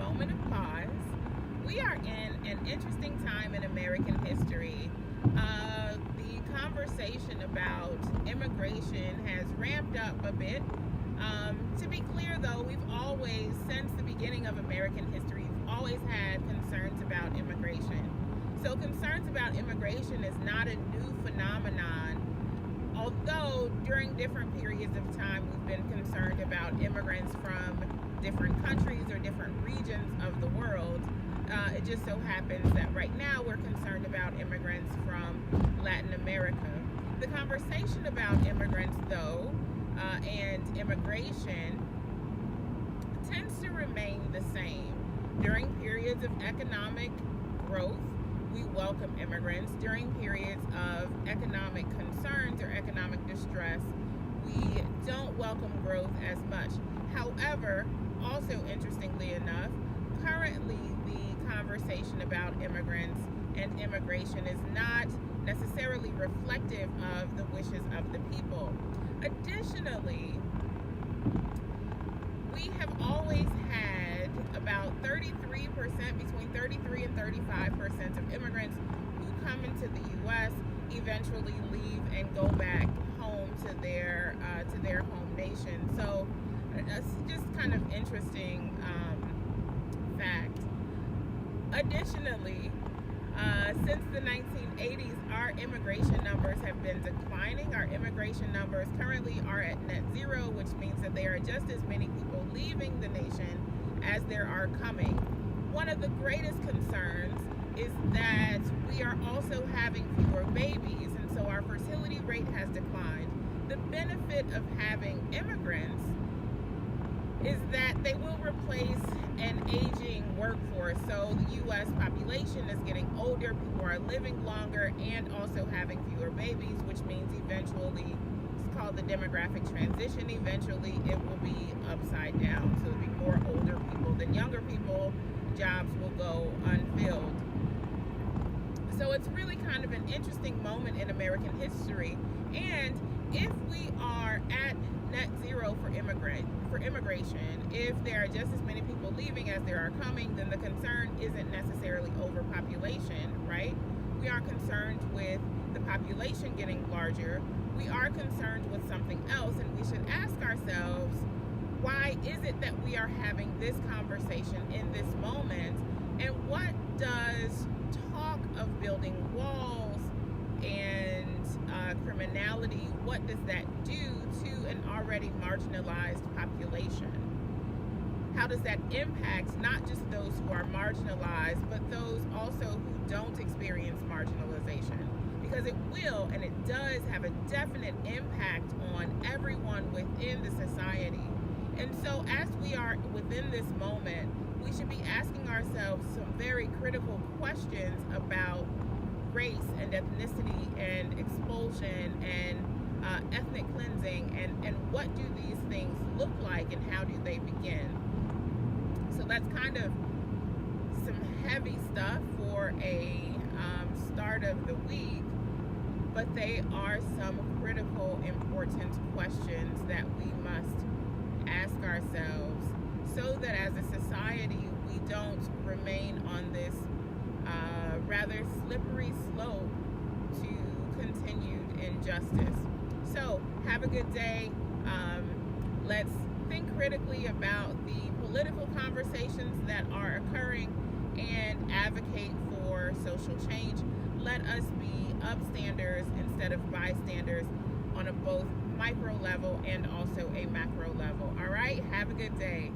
moment of pause. We are in an interesting time in American history. The conversation about immigration has ramped up a bit. To be clear, though, we've always, since the beginning of American history, we've always had concerns about immigration. So concerns about immigration is not a new phenomenon, although during different periods of time we've been concerned about immigrants from different countries or different regions of the world. It just so happens that right now we're concerned about immigrants from Latin America. The conversation about immigrants, though, and immigration tends to remain the same. During periods of economic growth, we welcome immigrants. During periods of economic concerns or economic distress, we don't welcome growth as much. However, also interestingly enough, currently the conversation about immigrants and immigration is not necessarily reflective of the wishes of the people. Additionally, we have always had about 33%, between 33 and 35% of immigrants who come into the U.S. eventually leave and go back home to their home nation. So that's just kind of interesting fact. Additionally, since the 1980s, our immigration numbers have been declining. Our immigration numbers currently are at net zero, which means that there are just as many people leaving the nation as there are coming. One of the greatest concerns is that we are also having fewer babies, and so our fertility rate has declined. The benefit of having immigrants is that they will replace an aging workforce. So the U.S. population is getting older, people are living longer, and also having fewer babies, which means eventually, it's called the demographic transition, eventually it will be upside down. So there'll be more older people than younger people, jobs will go unfilled. So it's really kind of an interesting moment in American history. And if we are at net zero for immigration, if there are just as many people leaving as there are coming, then the concern isn't necessarily overpopulation, right? We are concerned with the population getting larger. We are concerned with something else, and we should ask ourselves, why is it that we are having this conversation in this moment? And what does talk of building walls and criminality, what does that do to an already marginalized population? How does that impact not just those who are marginalized, but those also who don't experience marginalization? Because it will, and it does have a definite impact on everyone within the society. And so as we are within this moment, we should be asking ourselves some very critical questions about race and ethnicity and expulsion and ethnic cleansing, and what do these things look like and how do they begin? So that's kind of some heavy stuff for a start of the week, but they are some critical, important questions that we must ask ourselves so that as a society we don't remain on this rather slippery slope to continued injustice. So have a good day. Let's think critically about the political conversations that are occurring and advocate for social change. Let us be upstanders instead of bystanders on a both micro level and also a macro level. All right, have a good day.